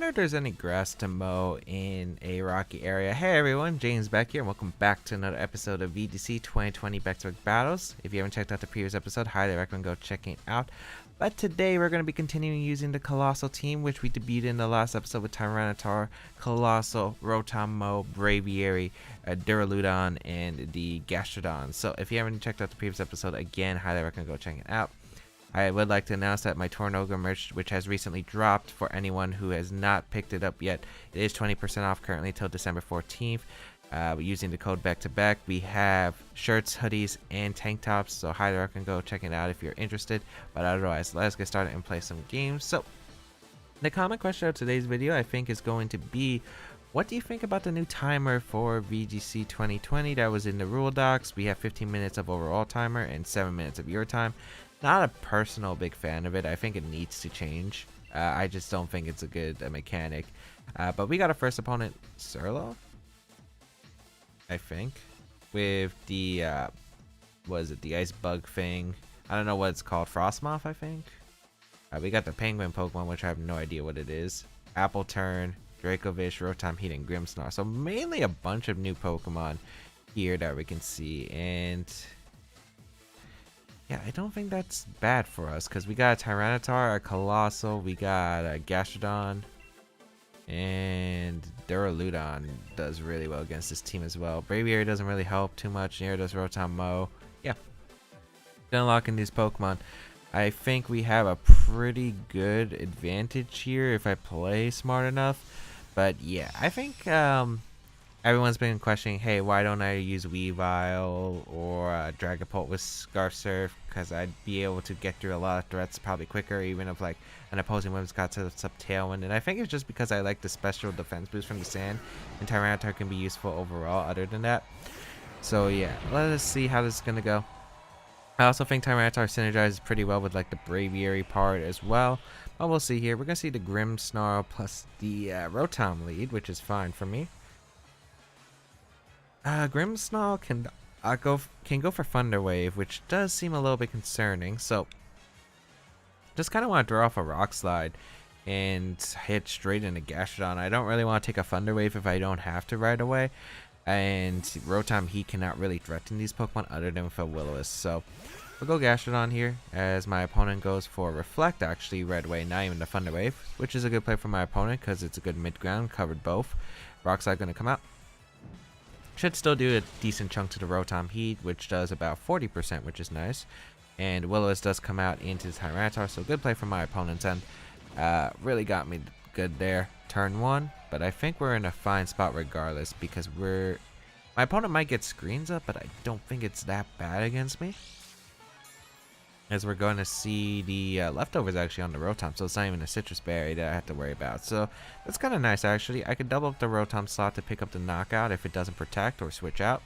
wonder if there's any grass to mow in a rocky area. Hey everyone, James Baek here, and welcome back to another episode of VGC 2020 Baek Battles. If you haven't checked out the previous episode, highly recommend go checking it out. But today we're going to be continuing using the Colossal team, which we debuted in the last episode with Tyranitar, Colossal, Rotom-Mow, Braviary, Duraludon, and the Gastrodon. So if you haven't checked out the previous episode, again, highly recommend go checking it out. I would like to announce that my Tornoga merch, which has recently dropped for anyone who has not picked it up yet, it is 20% off currently till December 14th. Using the code BACK2BACK, we have shirts, hoodies, and tank tops, so highly recommend go check it out if you're interested. But otherwise, let's get started and play some games. So, the comment question of today's video, I think, is going to be, what do you think about the new timer for VGC 2020 that was in the rule docs? We have 15 minutes of overall timer and 7 minutes of your time. Not a personal big fan of it. I think it needs to change. I just don't think it's a good mechanic. But we got our first opponent, Surlo, I think, with the what is it, the ice bug thing. I don't know what it's called. Frostmoth, I think. We got the penguin Pokemon, which I have no idea what it is. Apple Turn, Dracovish, Rotom Heat, and Grimmsnarl. So mainly a bunch of new Pokemon here that we can see. And yeah, I don't think that's bad for us, because we got a Tyranitar, a Colossal, we got a Gastrodon, and Duraludon does really well against this team as well. Braviary doesn't really help too much, neither does Rotom-Mow. Yeah, unlocking these Pokemon. I think we have a pretty good advantage here if I play smart enough. But yeah, I think everyone's been questioning, hey, why don't I use Weavile or Dragapult with Scarf Surf? Because I'd be able to get through a lot of threats probably quicker, even if like an opposing Whim's got to sub Tailwind. And I think it's just because I like the special defense boost from the sand, and Tyranitar can be useful overall other than that. So yeah, let us see how this is going to go. I also think Tyranitar synergizes pretty well with like the Braviary part as well. But we'll see here. We're going to see the Grimmsnarl plus the Rotom lead, which is fine for me. Grimmsnarl can go for Thunder Wave, which does seem a little bit concerning. So, just kind of want to draw off a Rock Slide and hit straight into Gastrodon. I don't really want to take a Thunder Wave if I don't have to right away. And Rotom Heat cannot really threaten these Pokemon other than with a Will-O-Wisp. So, we'll go Gastrodon here as my opponent goes for Reflect, actually, right away, not even the Thunder Wave, which is a good play for my opponent because it's a good mid-ground, covered both. Rock Slide going to come out. Should still do a decent chunk to the Rotom Heat, which does about 40%, which is nice. And Will-O-Wisp does come out into the Tyranitar, so good play from my opponent's end. Really got me good there. Turn 1, but I think we're in a fine spot regardless, because my opponent might get screens up, but I don't think it's that bad against me. As we're going to see the leftovers actually on the Rotom, so it's not even a Citrus Berry that I have to worry about. So that's kind of nice actually. I could double up the Rotom slot to pick up the knockout if it doesn't protect or switch out.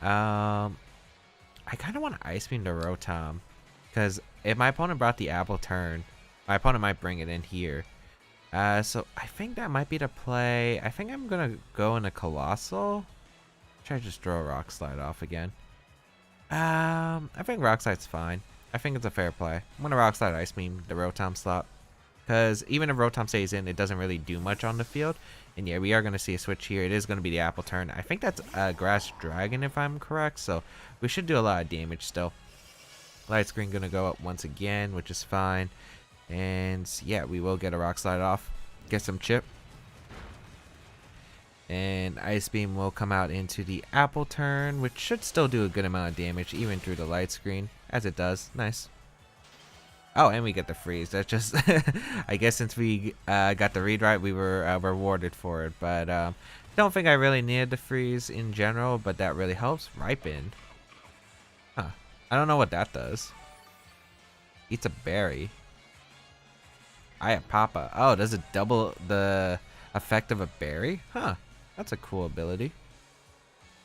I kind of want to Ice Beam the Rotom, because if my opponent brought the Apple Turn, my opponent might bring it in here. So I think that might be the play. I think I'm going to go in a Colossal. Try to just throw a Rock Slide off again. I think Rock Slide's fine. I think it's a fair play. I'm going to Rock Slide Ice Beam the Rotom slot, because even if Rotom stays in, it doesn't really do much on the field. And yeah, we are going to see a switch here. It is going to be the Apple Turn. I think that's a Grass Dragon if I'm correct, so we should do a lot of damage still. Light Screen going to go up once again, which is fine. And yeah, we will get a Rock Slide off. Get some chip. And Ice Beam will come out into the Apple Turn, which should still do a good amount of damage, even through the Light Screen, as it does. Nice. Oh, and we get the freeze. That's just, I guess since we got the read right, we were rewarded for it. But don't think I really needed the freeze in general, but that really helps. Ripen. Huh. I don't know what that does. Eats a berry. I have Papa. Oh, does it double the effect of a berry? Huh. That's a cool ability.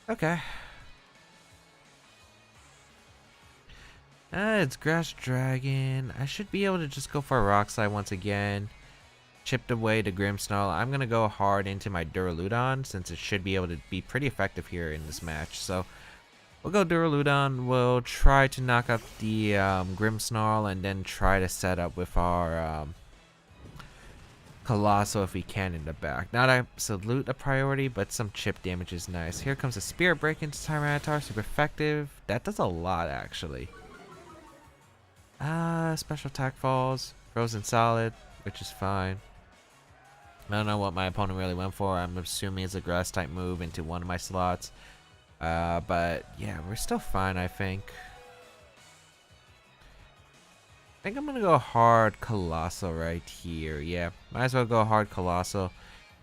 Okay. It's Grass Dragon. I should be able to just go for a Rock Slide once again. Chipped away to Grimmsnarl. I'm going to go hard into my Duraludon, since it should be able to be pretty effective here in this match. So we'll go Duraludon. We'll try to knock out the Grimmsnarl, and then try to set up with our Colossal if we can in the back. Not absolute a priority, but some chip damage is nice. Here comes a Spirit Break into Tyranitar. Super effective. That does a lot, actually. Special attack falls. Frozen Solid, which is fine. I don't know what my opponent really went for. I'm assuming it's a grass type move into one of my slots. But yeah, we're still fine, I think. I think I'm gonna go hard Colossal right here. Yeah, might as well go hard Colossal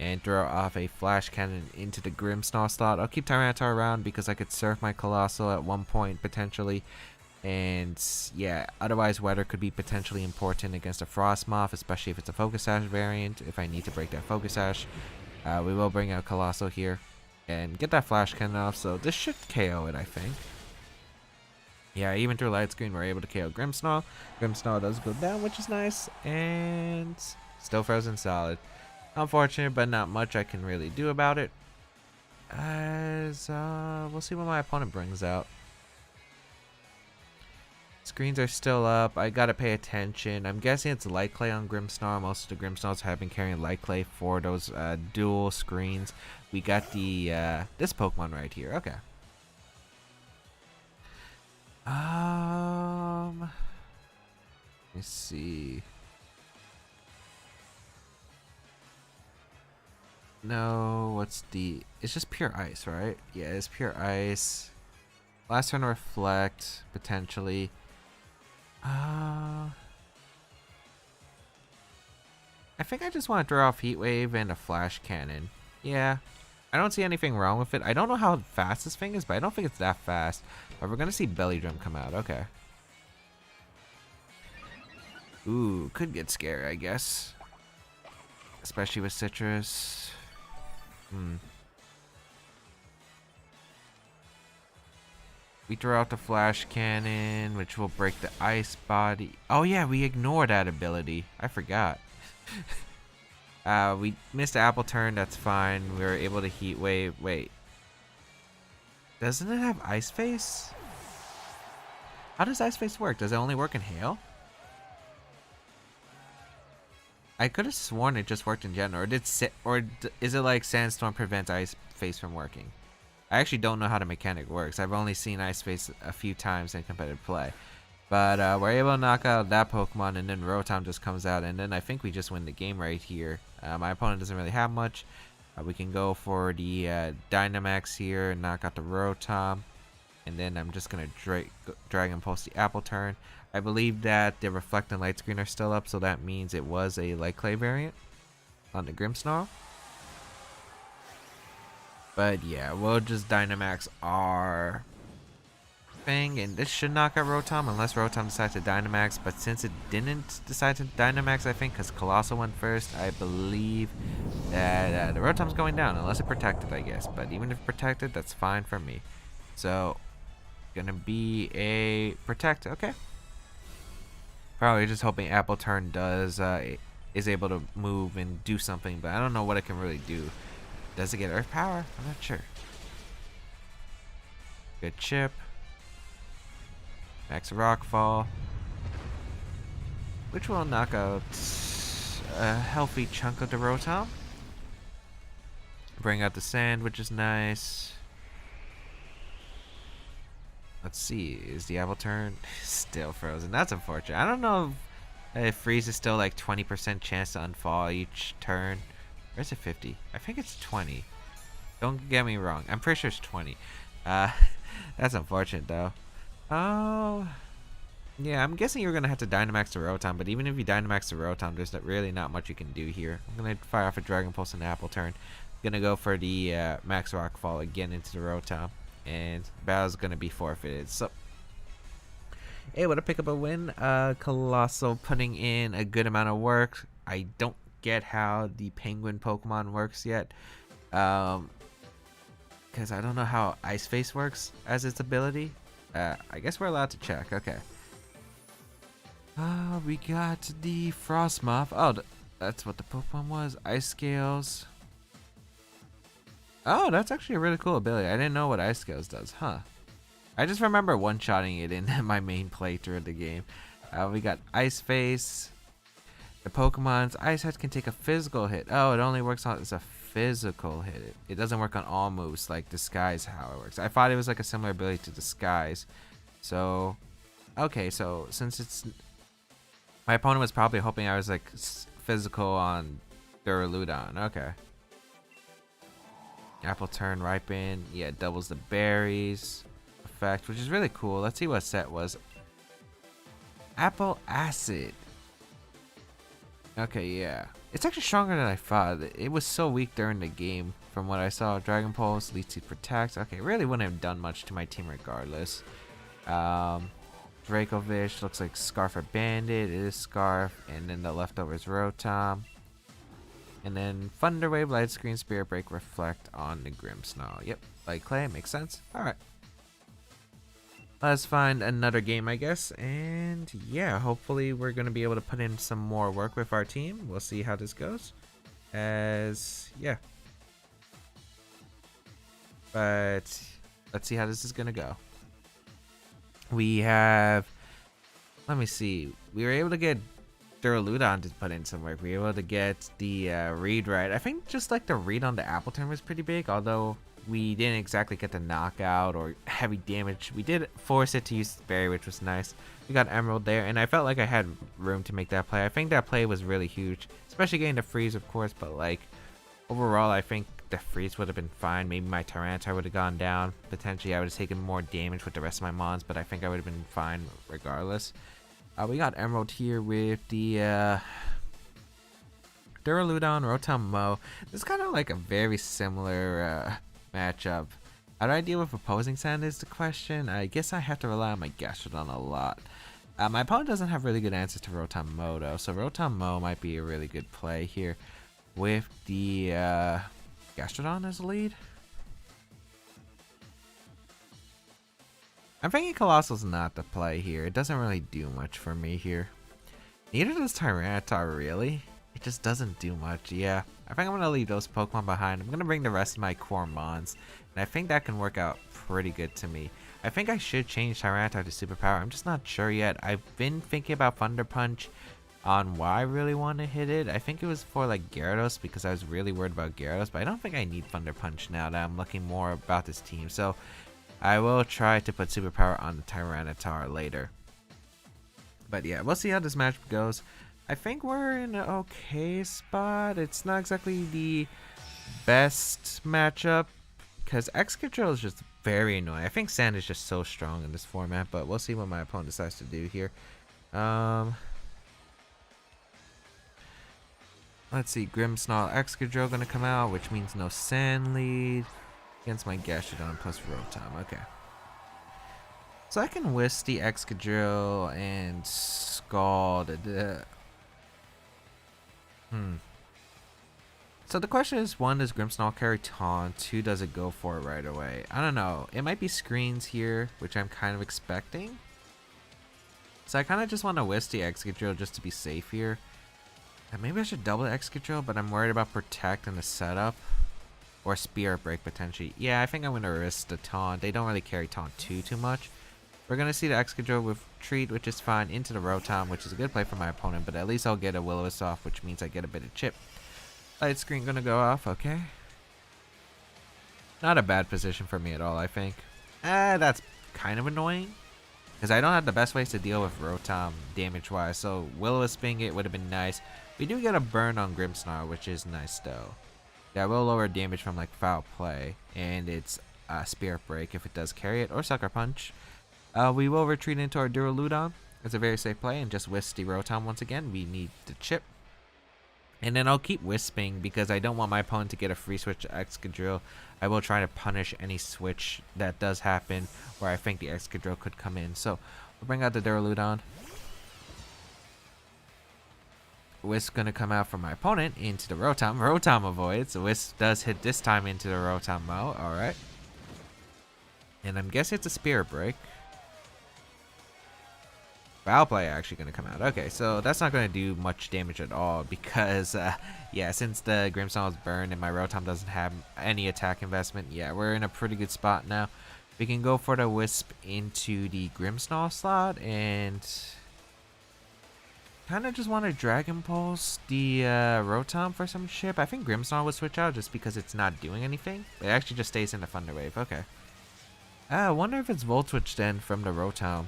and throw off a Flash Cannon into the Grimmsnarl slot. I'll keep Tyranitar around because I could surf my Colossal at one point potentially. And yeah, otherwise weather could be potentially important against a Frostmoth, especially if it's a Focus Sash variant. If I need to break that Focus Sash, we will bring out Colossal here and get that Flash Cannon off. So this should KO it, I think. Yeah, even through Light Screen, we're able to KO Grimmsnarl. Grimmsnarl does go down, which is nice, and still Frozen Solid. Unfortunate, but not much I can really do about it. As we'll see what my opponent brings out. Screens are still up. I gotta pay attention. I'm guessing it's Light Clay on Grimmsnarl. Most of the Grimmsnarls have been carrying Light Clay for those dual screens. We got the this Pokemon right here. Okay. Let me see. No, what's the? It's just pure ice, right? Yeah, it's pure ice. Last turn reflect potentially. I think I just want to throw off Heat Wave and a Flash Cannon. Yeah, I don't see anything wrong with it. I don't know how fast this thing is, but I don't think it's that fast. But we're gonna see Belly Drum come out. Okay. Ooh, could get scary, I guess. Especially with Citrus. We throw out the Flash Cannon, which will break the Ice Body. Oh yeah, we ignore that ability. I forgot. We missed the Apple Turn. That's fine. We were able to Heat Wave. Wait. Doesn't it have Ice Face? How does Ice Face work? Does it only work in Hail? I could have sworn it just worked in general. Or is it like Sandstorm prevents Ice Face from working? I actually don't know how the mechanic works. I've only seen Ice Face a few times in competitive play. But we're able to knock out that Pokemon, and then Rotom just comes out, and then I think we just win the game right here. My opponent doesn't really have much. We can go for the Dynamax here and knock out the Rotom. And then I'm just going to Dragon Pulse the Apple Turn. I believe that the Reflect and Light Screen are still up, so that means it was a Light Clay variant on the Grimmsnarl. But yeah, we'll just Dynamax our thing, and this should knock out Rotom unless Rotom decides to Dynamax. But since it didn't decide to Dynamax, I think, because Colossal went first, I believe that the Rotom's going down unless it protected, I guess. But even if protected, that's fine for me. So, gonna be a Protect. Okay. Probably just hoping Apple Turn is able to move and do something, but I don't know what it can really do. Does it get Earth Power? I'm not sure. Good chip. Max Rockfall. Which will knock out a healthy chunk of the Rotom. Bring out the Sand, which is nice. Let's see, is the Apple Turn still frozen? That's unfortunate. I don't know if Freeze is still like 20% chance to unfall each turn. Or is it 50? I think it's 20. Don't get me wrong. I'm pretty sure it's 20. That's unfortunate though. Oh, yeah, I'm guessing you're going to have to Dynamax the Rotom, but even if you Dynamax the Rotom, there's really not much you can do here. I'm going to fire off a Dragon Pulse and Apple Turn. I'm going to go for the Max Rockfall again into the Rotom. And battle's gonna be forfeited. So able to pick up a win. Colossal putting in a good amount of work. I don't get how the Penguin Pokemon works yet, because I don't know how Ice Face works as its ability. I guess we're allowed to check. Okay. We got the Frostmoth. Oh, that's what the Pokemon was. Ice Scales. Oh, that's actually a really cool ability. I didn't know what Ice Scales does, huh? I just remember one-shotting it in my main playthrough of the game. We got Ice Face. The Pokemon's Ice Head can take a physical hit. Oh, it only works on as a physical hit. It doesn't work on all moves like Disguise how it works. I thought it was like a similar ability to Disguise. So, okay, so since it's... My opponent was probably hoping I was like physical on Duraludon. Okay. Apple Turn Ripen. Yeah, it doubles the berries effect, which is really cool. Let's see what set was. Apple Acid. Okay, yeah. It's actually stronger than I thought. It was so weak during the game from what I saw. Dragon Pulse, Leech Seed Protects. Okay, really wouldn't have done much to my team regardless. Dracovish looks like Scarf or Bandit. It is Scarf. And then the leftover is Rotom. And then Thunder Wave, Light Screen, Spirit Break, Reflect on the Grimmsnarl. Yep, like Clay, makes sense. Alright. Let's find another game, I guess. And yeah, hopefully we're going to be able to put in some more work with our team. We'll see how this goes. Yeah. But let's see how this is going to go. We have... Let me see. We were able to get Duraludon to put in some work. We were able to get the read right. I think just like the read on the Apple Turn was pretty big, although we didn't exactly get the knockout or heavy damage. We did force it to use Berry, which was nice. We got Emerald there, and I felt like I had room to make that play. I think that play was really huge, especially getting the freeze, of course, but like overall, I think the freeze would have been fine. Maybe my Tyranitar would have gone down. Potentially, I would have taken more damage with the rest of my mons, but I think I would have been fine regardless. We got Emerald here with the Duraludon, Rotom Mo. This is kind of like a very similar matchup. How do I deal with opposing sand is the question. I guess I have to rely on my Gastrodon a lot. My opponent doesn't have really good answers to Rotom Mo though, so Rotom Mo might be a really good play here with the Gastrodon as a lead. I'm thinking Colossal's not the play here. It doesn't really do much for me here. Neither does Tyranitar, really. It just doesn't do much, yeah. I think I'm going to leave those Pokemon behind. I'm going to bring the rest of my core mons. And I think that can work out pretty good to me. I think I should change Tyranitar to Superpower. I'm just not sure yet. I've been thinking about Thunder Punch on why I really want to hit it. I think it was for like Gyarados because I was really worried about Gyarados. But I don't think I need Thunder Punch now that I'm looking more about this team. So I will try to put Superpower on the Tyranitar later. But yeah, we'll see how this match goes. I think we're in an okay spot. It's not exactly the best matchup because Excadrill is just very annoying. I think Sand is just so strong in this format, but we'll see what my opponent decides to do here. Let's see, Grimmsnarl, Excadrill gonna come out, which means no Sand lead against my Gastrodon plus Rotom. Okay. So I can whisk the Excadrill and Scald. So the question is, 1, does Grimmsnarl carry Taunt? 2, does it go for it right away? I don't know. It might be screens here, which I'm kind of expecting. So I kind of just want to whisk the Excadrill just to be safe here. And maybe I should double the Excadrill, but I'm worried about Protect in the setup. Or Spirit Break potentially. Yeah, I think I'm going to risk the Taunt. They don't really carry Taunt too much. We're going to see the Excadrill with Treat, which is fine, into the Rotom, which is a good play for my opponent, but at least I'll get a Will-O-Wisp, which means I get a bit of chip. Light Screen going to go off, okay. Not a bad position for me at all, I think. That's kind of annoying, because I don't have the best ways to deal with Rotom damage-wise, so Will-O-Wisping it would have been nice. We do get a burn on Grimmsnarl, which is nice, though. That will lower damage from, like, Foul Play, and it's Spirit Break if it does carry it, or Sucker Punch. We will retreat into our Duraludon. It's a very safe play, and just whisk the Rotom once again. We need the chip. And then I'll keep Wisping because I don't want my opponent to get a free switch to Excadrill. I will try to punish any switch that does happen where I think the Excadrill could come in. So we'll bring out the Duraludon. Wisp gonna come out from my opponent into the Rotom. Rotom avoids. Wisp does hit this time into the Rotom Mo. Alright. And I'm guessing it's a Spirit Break. Foul Play actually going to come out. Okay, so that's not going to do much damage at all because, yeah, since the Grimmsnarl is burned and my Rotom doesn't have any attack investment, yeah, we're in a pretty good spot now. We can go for the Wisp into the Grimmsnarl slot, and kind of just want to Dragon Pulse the Rotom for some chip. I think Grimmsnarl would switch out just because it's not doing anything. It actually just stays in the Thunder Wave. Okay. I wonder if it's Volt Switch then from the Rotom.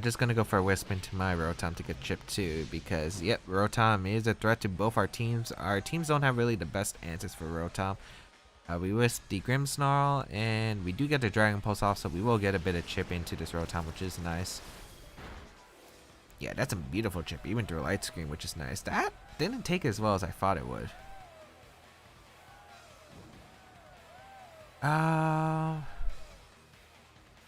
Just gonna go for a Wisp into my Rotom to get chipped too, because yep, Rotom is a threat to both our teams. Our teams don't have really the best answers for Rotom. We Wisp the Grimmsnarl, and we do get the Dragon Pulse off, so we will get a bit of chip into this Rotom, which is nice. Yeah, that's a beautiful chip, even through a light screen, which is nice. That didn't take as well as I thought it would.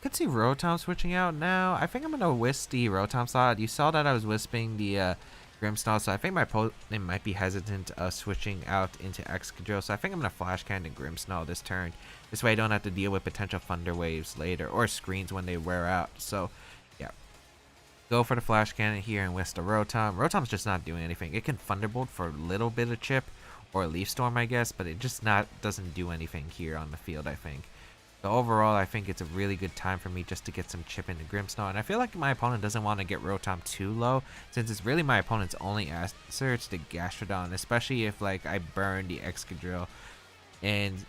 Could see Rotom switching out now. I think I'm gonna wisp the Rotom slot. You saw that I was wisping the Grimmsnarl, so I think my opponent might be hesitant switching out into Excadrill. So I think I'm gonna Flash Cannon and Grimmsnarl this turn. This way I don't have to deal with potential Thunder Waves later or screens when they wear out. So yeah, go for the Flash Cannon here and wisp the Rotom. Rotom's just not doing anything. It can Thunderbolt for a little bit of chip or Leaf Storm, I guess, but it just doesn't do anything here on the field, I think. So overall, I think it's a really good time for me just to get some chip into Grimmsnarl. And I feel like my opponent doesn't want to get Rotom too low, since it's really my opponent's only answer. It's the Gastrodon, especially if like I burn the Excadrill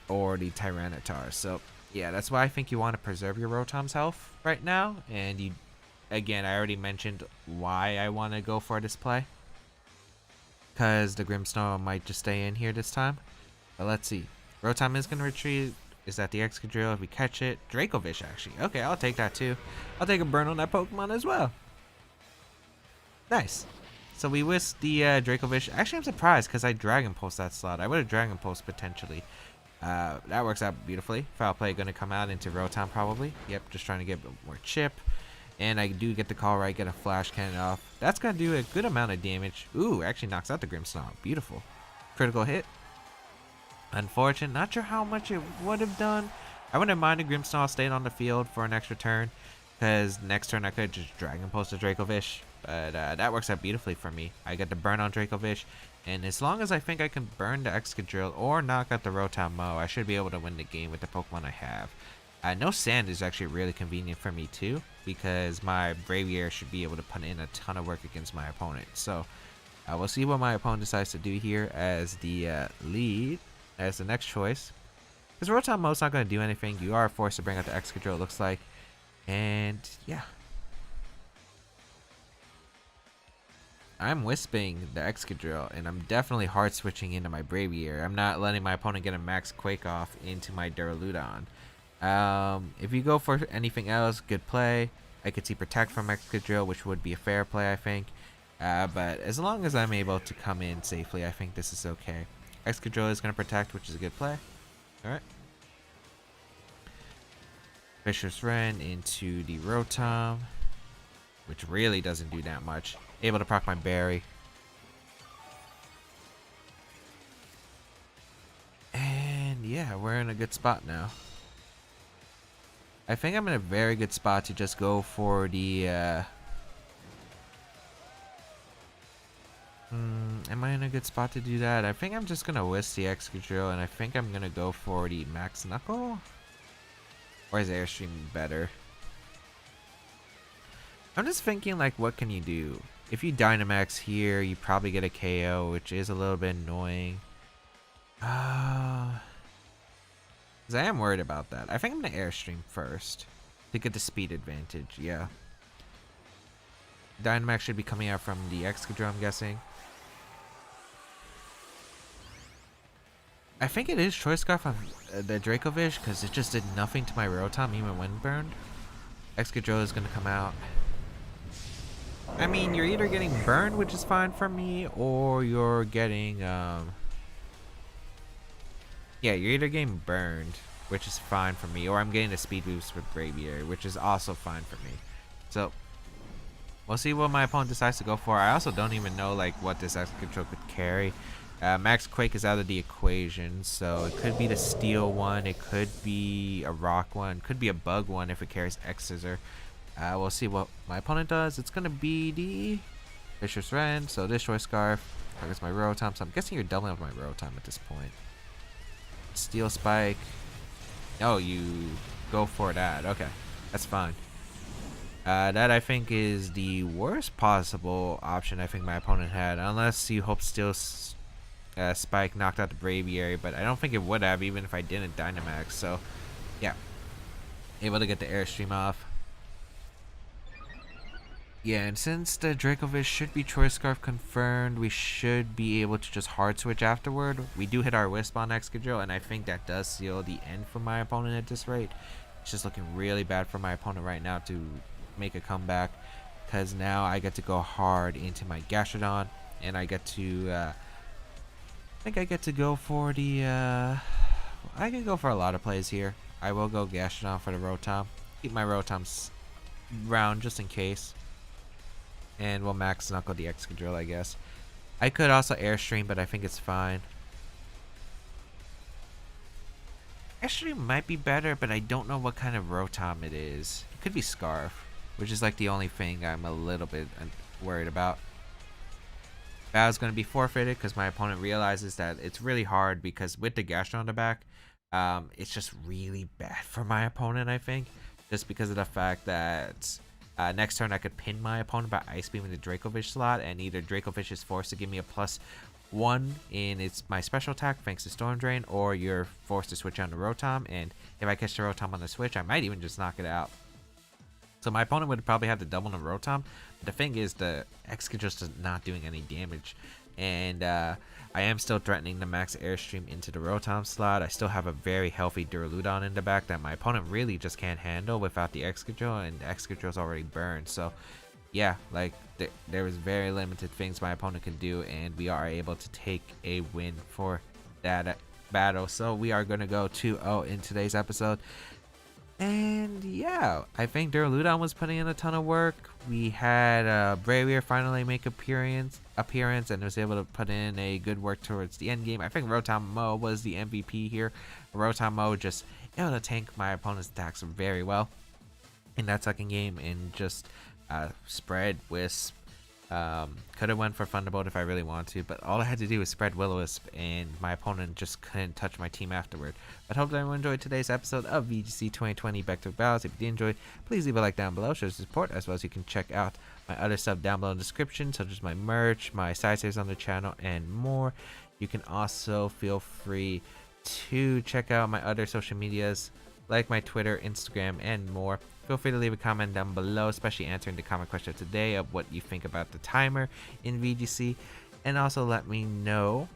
or the Tyranitar. So yeah, that's why I think you want to preserve your Rotom's health right now. And again, I already mentioned why I want to go for this play, because the Grimmsnarl might just stay in here this time. But let's see. Rotom is going to retreat. Is that the Excadrill? If we catch it, Dracovish actually. Okay, I'll take that too. I'll take a burn on that Pokemon as well. Nice. So we whisk the Dracovish. Actually, I'm surprised because I Dragon Pulse that slot. I would have Dragon Pulse potentially. That works out beautifully. Foul Play going to come out into Rotom probably. Yep, just trying to get more chip. And I do get the call right, get a Flash Cannon off. That's going to do a good amount of damage. Ooh, actually knocks out the Grimmsnarl. Beautiful. Critical hit. Unfortunate. Not sure how much it would have done. I wouldn't mind a Grimmsnarl staying on the field for an extra turn, because next turn I could just Dragon Pulse the Dracovish. But that works out beautifully for me. I get the burn on Dracovish, and as long as I think I can burn the Excadrill or knock out the Rotom Mo, I should be able to win the game with the Pokemon I have. No sand is actually really convenient for me too, because my Braviary should be able to put in a ton of work against my opponent. So we'll see what my opponent decides to do here as the lead. As the next choice, because Rotom Mo's not going to do anything. You are forced to bring out the Excadrill, it looks like. And yeah, I'm wisping the Excadrill, and I'm definitely hard switching into my Braviary. I'm not letting my opponent get a max Quake off into my Duraludon. If you go for anything else, good play. I could see Protect from Excadrill, which would be a fair play, I think. But as long as I'm able to come in safely, I think this is okay. Excadrill is going to Protect, which is a good play. Alright. Vicious Wren into the Rotom, which really doesn't do that much. Able to proc my Berry. And yeah, we're in a good spot now. I think I'm in a very good spot to just go for the am I in a good spot to do that? I think I'm just gonna whisk the Excadrill, and I think I'm gonna go for the Max Knuckle. Or is Airstream better? I'm just thinking, like, what can you do? If you Dynamax here, you probably get a KO, which is a little bit annoying. Because I am worried about that. I think I'm gonna Airstream first to get the speed advantage. Yeah. Dynamax should be coming out from the Excadrill, I'm guessing. I think it is Choice Scarf on the Dracovish, because it just did nothing to my Rotom even when burned. Excadrill is going to come out. I mean, you're either getting burned, which is fine for me, or you're getting, yeah, you're either getting burned, which is fine for me, or I'm getting a speed boost with Braviary, which is also fine for me. So, we'll see what my opponent decides to go for. I also don't even know, like, what this Excadrill could carry. Max Quake is out of the equation, so it could be the Steel one, it could be a Rock one, could be a Bug one if it carries X-Scissor. We'll see what my opponent does. It's going to be the Vicious Wren, so this Choice Scarf targets my Rotom, so I'm guessing you're doubling up my Rotom at this point. Steel Spike. Oh, you go for that. Okay, that's fine. That I think is the worst possible option I think my opponent had, unless you hope still Spike knocked out the Braviary, but I don't think it would have even if I didn't Dynamax. So yeah, able to get the Airstream off. Yeah, and since the Dracovish should be Choice Scarf confirmed, we should be able to just hard switch afterward. We do hit our Wisp on Excadrill, and I think that does seal the end for my opponent at this rate. It's just looking really bad for my opponent right now to make a comeback, because now I get to go hard into my Gastrodon, and I get to, I think I get to go for the, I can go for a lot of plays here. I will go Gastrodon for the Rotom. Keep my Rotoms round just in case. And we'll max knuckle the Excadrill, I guess. I could also Airstream, but I think it's fine. Airstream might be better, but I don't know what kind of Rotom it is. It could be Scarf, which is like the only thing I'm a little bit worried about. Battle's going to be forfeited because my opponent realizes that it's really hard, because with the Gastrodon on the back, it's just really bad for my opponent, I think. Just because of the fact that next turn I could pin my opponent by Ice Beaming the Dracovish slot, and either Dracovish is forced to give me a +1 in my special attack thanks to Storm Drain, or you're forced to switch on the Rotom, and if I catch the Rotom on the switch, I might even just knock it out. So my opponent would probably have to double the Rotom, but the thing is the Excadrill just is not doing any damage, and I am still threatening the max Airstream into the Rotom slot. I still have a very healthy Duraludon in the back that my opponent really just can't handle without the Excadrill, and the Excadrill's already burned. So yeah, like there was very limited things my opponent can do, and we are able to take a win for that battle. So we are going to go 2-0 in today's episode. And yeah, I think Duraludon was putting in a ton of work. We had Braviary finally make appearance and was able to put in a good work towards the end game. I think Rotom was the MVP here. Rotom just able to tank my opponent's attacks very well in that second game, and just spread Wisp. Could have went for Thunderbolt if I really wanted to, but all I had to do was spread Will-O-Wisp, and my opponent just couldn't touch my team afterward. But hope that everyone enjoyed today's episode of VGC 2020 Baek Battles. If you did enjoy, please leave a like down below, show support, as well as you can check out my other stuff down below in the description, such as my merch, my side saves on the channel, and more. You can also feel free to check out my other social medias, like my Twitter, Instagram, and more. Feel free to leave a comment down below, especially answering the comment question today of what you think about the timer in VGC, and also let me know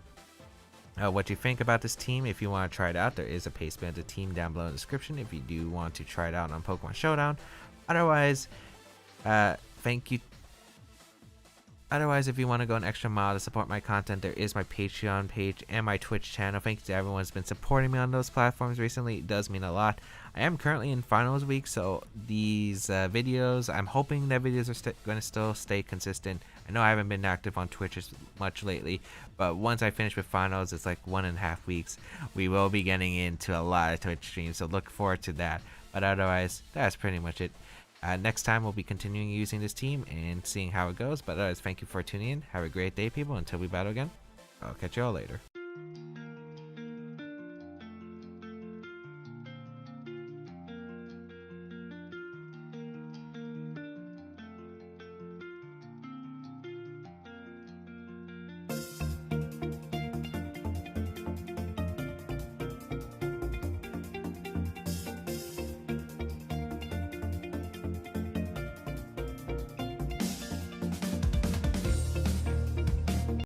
what you think about this team. If you want to try it out, there is a paste band of team down below in the description if you do want to try it out on Pokemon Showdown. Otherwise, thank you. Otherwise, if you want to go an extra mile to support my content, there is my Patreon page and my Twitch channel. Thanks to everyone who's been supporting me on those platforms recently. It does mean a lot. I am currently in finals week, so these videos, I'm hoping that videos are going to still stay consistent. I know I haven't been active on Twitch as much lately, but once I finish with finals, it's like 1.5 weeks. We will be getting into a lot of Twitch streams, so look forward to that. But otherwise, that's pretty much it. Next time, we'll be continuing using this team and seeing how it goes. But otherwise, thank you for tuning in. Have a great day, people. Until we battle again, I'll catch you all later.